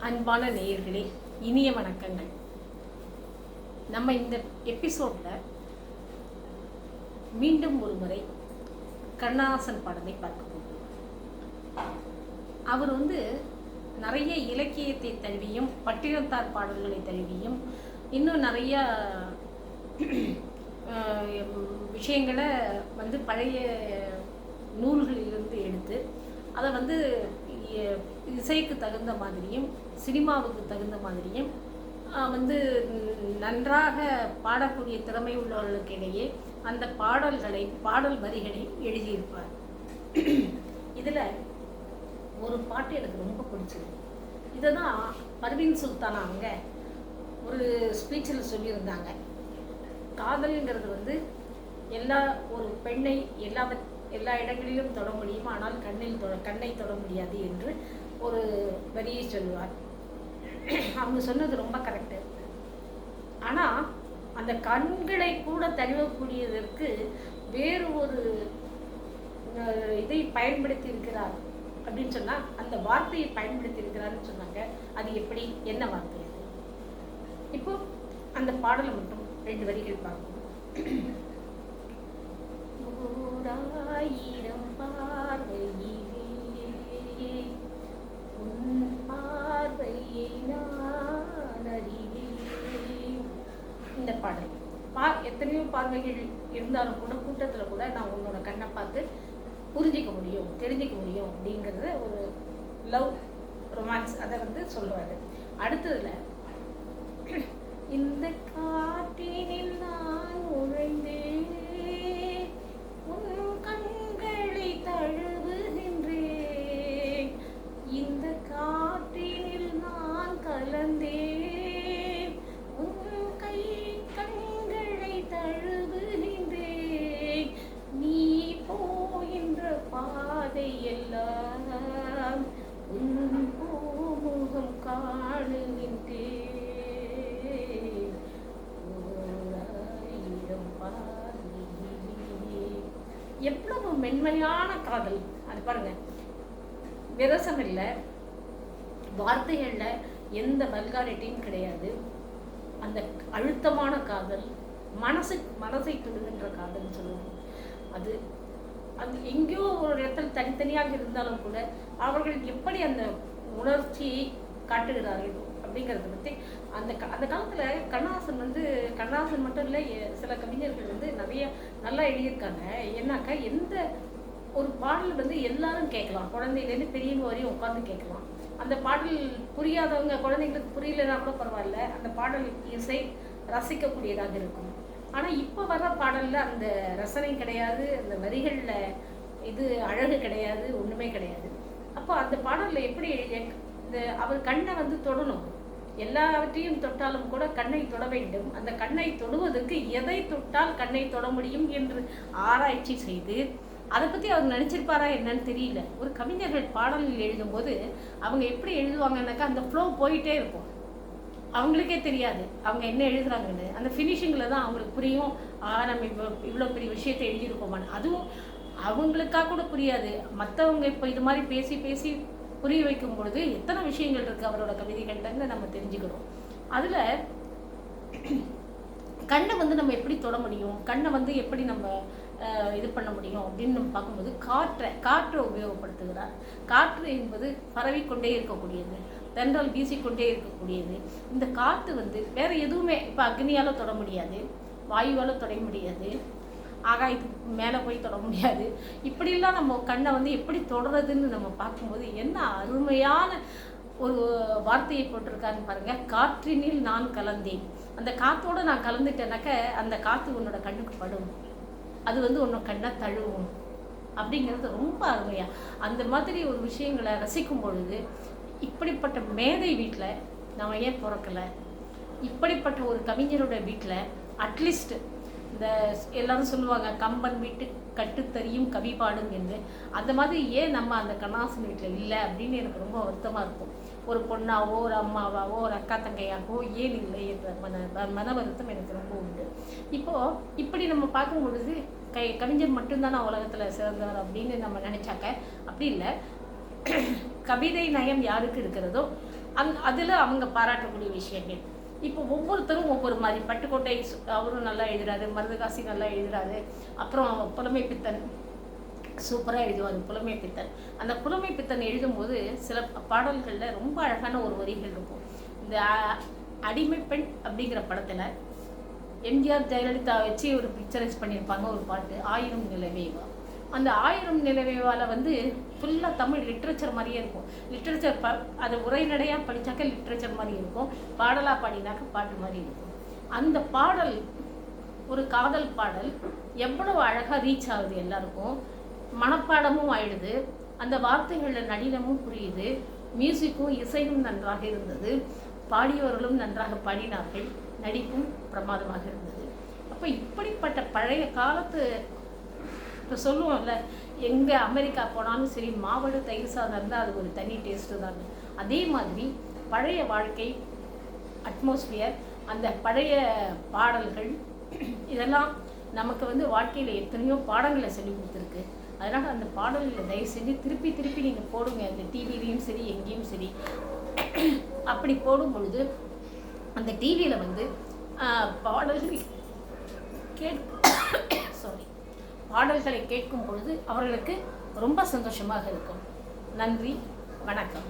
அன்பான நேயர்களே, இனிய வணக்கங்கள். நம்ம இந்த எபிசோடில் மீண்டும் ஒரு முறை கண்ணதாசன் பாடலை பார்க்க போகிறோம். அவர் நிறைய இலக்கியத்தை தழுவியும் பட்டினத்தார் பாடல்களை தழுவியும் இன்னும் நிறைய விஷயங்களை பழைய நூல்களிலிருந்து எடுத்து அதை இசைக்கு தகுந்த மாதிரியும் சினிமாவுக்கு தகுந்த மாதிரியும் நன்றாக பாடக்கூடிய திறமை உள்ளவர்களுக்கிடையே அந்த பாடல் வரிகளை எழுதியிருப்பார். இதில் ஒரு பாட்டு எனக்கு ரொம்ப பிடிச்சது. இதை தான் பர்வீன் சுல்தான் அவங்க ஒரு ஸ்பீச்சில் சொல்லியிருந்தாங்க. காதல்ங்கிறது ஒரு பெண்ணை எல்லா இடங்களிலும் தொட முடியும், ஆனால் கண்ணை தொட முடியாது என்று ஒரு வரியை சொல்லுவார். அவங்க சொன்னது ரொம்ப கரெக்டு. ஆனால் அந்த கண்களை கூட தழுவக்கூடியதற்கு வேறு ஒரு இதை பயன்படுத்தி இருக்கிறார் அப்படின்னு சொன்னால், அந்த வார்த்தையை பயன்படுத்தி இருக்கிறாருன்னு சொன்னாங்க. அது எப்படி, என்ன வார்த்தை அது? இப்போ அந்த பாடலை மட்டும் 2 வரிகள் பார்ப்போம். ஓராயிரம் பார்வையிலே உன் பார்வையை நான் அறிவேன். இந்த பாடல் எத்தனையோ பார்வைகள் இருந்தாலும் கூட கூட்டத்தில் கூட நான் உன்னோட கண்ணை பார்த்து புரிஞ்சிக்க முடியும், தெரிஞ்சிக்க முடியும் அப்படிங்கிறத ஒரு லவ் ரொமான்ஸ் அதை சொல்கிறாரு. அடுத்ததில் இந்த காற்றினில் நான் உழைந்தேன், உன் கண்களை தழுவுகின்றேன், இந்த காற்றினில் நான் கலந்தேன், உன் கண்களை தழுவுகின்றேன், நீ போகின்ற பாதையெல்லாம் உன் பூமுகம் காணுகின்றேன். எவ்வளவு மென்மையான காதல் அது பாருங்க. விரசம் இல்லை, வார்த்தைகளில் எந்த வல்காரிட்டியும் கிடையாது. அந்த அழுத்தமான காதல், மனசை தொடுகின்ற காதல்னு சொல்லுவாங்க. அது எங்கேயோ ஒரு இடத்துல தனித்தனியாக இருந்தாலும் கூட அவர்கள் எப்படி அந்த உணர்ச்சியை காட்டுகிறார்கள் அப்படிங்கிறத பற்றி அந்த காலத்தில் கண்ணதாசன் மட்டும் இல்லை, சில கவிஞர்கள் நிறைய நல்லா எழுதியிருக்காங்க. ஏன்னாக்கா எந்த ஒரு பாடல் எல்லாரும் கேட்கலாம், குழந்தையிலேருந்து பெரியவங்க வரையும் உட்காந்து கேட்கலாம். அந்த பாடல் புரியாதவங்க, குழந்தைங்களுக்கு புரியலன்னா கூட பரவாயில்ல, அந்த பாடல் இசை ரசிக்கக்கூடியதாக இருக்கும். ஆனால் இப்போ வர்ற பாடலில் அந்த ரசனை கிடையாது, அந்த வரிகளில் இது அழகு கிடையாது, ஒன்றுமே கிடையாது. அப்போ அந்த பாடலில் எப்படி அவர் கண்ணை தொடணும், எல்லாவற்றையும் தொட்டாலும் கூட கண்ணை தொட வேண்டும். அந்த கண்ணை தொடுவதற்கு எதை தொட்டால் கண்ணை தொட முடியும் என்று ஆராய்ச்சி செய்து அதை பற்றி அவர் நினச்சிருப்பாரா என்னன்னு தெரியல. ஒரு கவிஞர்கள் பாடலில் எழுதும்போது அவங்க எப்படி எழுதுவாங்கன்னாக்கா அந்த ஃப்ளோ போயிட்டே இருக்கும், அவங்களுக்கே தெரியாது அவங்க என்ன எழுதுறாங்கன்னு. அந்த ஃபினிஷிங்கில் தான் அவங்களுக்கு புரியும், நம்ம இவ்வளோ பெரிய விஷயத்தை எழுதியிருக்கோமான்னு. அதுவும் அவங்களுக்காக கூட புரியாது, மற்றவங்க இப்போ இது மாதிரி பேசி புரிய வைக்கும் பொழுது எத்தனை விஷயங்கள் இருக்குது அவரோட கவிதைகள்லேருந்து நம்ம தெரிஞ்சுக்கிறோம். அதில் கண்ணை நம்ம எப்படி தொட முடியும், கண்ணை எப்படி நம்ம இது பண்ண முடியும் அப்படின்னு நம்ம பார்க்கும்போது காற்றை உபயோகப்படுத்துகிறார். காற்று என்பது பரவிக்கொண்டே இருக்கக்கூடியது, தென்றல் வீசிக்கொண்டே இருக்கக்கூடியது. இந்த காற்று வேறு எதுவுமே இப்போ அக்னியால் தொட முடியாது, வாயுவால் தொட முடியாது, ஆகாயத்துக்கு மேலே போய் தொட முடியாது. இப்படிலாம் நம்ம கண்ணை எப்படி தொடர்றதுன்னு நம்ம பார்க்கும்போது என்ன அருமையான ஒரு வார்த்தையை போட்டிருக்காருன்னு பாருங்கள். காற்றினில் நான் கலந்தேன், அந்த காற்றோடு நான் கலந்துட்டேனாக்க அந்த காற்று உன்னோட கண்ணுக்கு படும், அது உன்னோட கண்ணை தழுவும் அப்படிங்கிறது ரொம்ப அருமையாக. அந்த மாதிரி ஒரு விஷயங்களை ரசிக்கும் பொழுது இப்படிப்பட்ட மேதை வீட்டில் நம்ம ஏன் பிறக்கலை, இப்படிப்பட்ட ஒரு கவிஞரோட வீட்டில் அட்லீஸ்ட் இந்த எல்லாரும் சொல்லுவாங்க கம்பன் வீட்டு கட்டுத்தறியும் கவி பாடும் என்று, அந்த மாதிரி ஏன் நம்ம அந்த கண்ணதாசன் வீட்டில் இல்லை அப்படின்னு எனக்கு ரொம்ப வருத்தமாக இருக்கும். ஒரு பொண்ணாவோ ஒரு அம்மாவாவோ ஒரு அக்கா தங்கையாகவோ ஏன் இல்லை என்ற மன வருத்தம் எனக்கு ரொம்ப உண்டு. இப்போது இப்படி நம்ம பார்க்கும் பொழுது கவிஞர் மட்டும்தான் உலகத்தில் சிறந்தவர் அப்படின்னு நம்ம நினச்சாக்க அப்படி இல்லை. கவிதை நயம் யாருக்கு இருக்கிறதோ அதில் அவங்க பாராட்டக்கூடிய விஷயங்கள். இப்போ ஒவ்வொருத்தரும் ஒவ்வொரு மாதிரி. பட்டுக்கோட்டை அவரும் நல்லா எழுதுறாரு, மருதகாசி நல்லா எழுதுறாரு, அப்புறம் புலமை பித்தன் சூப்பராக எழுதுவார் புலமை பித்தன். அந்த புலமை பித்தன் எழுதும்போது சில பாடல்களில் ரொம்ப அழகான ஒரு வரிகள் இருக்கும். இந்த அடிமை பெண் அப்படிங்கிற படத்தில் எம்ஜிஆர் ஜெயலலிதா வச்சு ஒரு பிக்சரைஸ் பண்ணியிருப்பாங்க ஒரு பாட்டு, 1000 நிலவேவா. அந்த 1000 நிலவேவாவில் வந்து ஃபுல்லாக தமிழ் லிட்ரேச்சர் மாதிரியே இருக்கும். லிட்ரேச்சர் அது உரைநடையாக படித்தாக்க லிட்ரேச்சர் மாதிரி இருக்கும், பாடலாக பாடினாக்க பாட்டு மாதிரி இருக்கும். அந்த பாடல் ஒரு காதல் பாடல் எவ்வளவு அழகாக ரீச் ஆகுது, எல்லாருக்கும் மனப்பாடமும் ஆயிடுது, அந்த வார்த்தைகளில் நளினமும் புரியுது, மியூசிக்கும் இசையும் நன்றாக இருந்தது, பாடியவர்களும் நன்றாக பாடினார்கள், நடிப்பும் பிரமாதமாக இருந்தது. அப்போ இப்படிப்பட்ட பழைய காலத்து, இப்போ சொல்லுவோம்ல, எங்கே அமெரிக்கா போனாலும் சரி மாவடு தயிர் சாதம் இருந்தால் அது ஒரு தனி டேஸ்ட்டு தான். அதே மாதிரி பழைய வாழ்க்கை அட்மாஸ்பியர், அந்த பழைய பாடல்கள் இதெல்லாம் நமக்கு வந்து வாழ்க்கையில் எத்தனையோ பாடங்களை சொல்லி கொடுத்துருக்கு. அதனால் அந்த பாடல்களை தயவு செஞ்சு திருப்பி திருப்பி நீங்கள் போடுங்க, அந்த டிவிலையும் சரி எங்கேயும் சரி. அப்படி போடும் பொழுது அந்த டிவியில் வந்து பாடல்களை பாடல்களை கேட்கும் பொழுது அவர்களுக்கு ரொம்ப சந்தோஷமாக இருக்கும். நன்றி, வணக்கம்.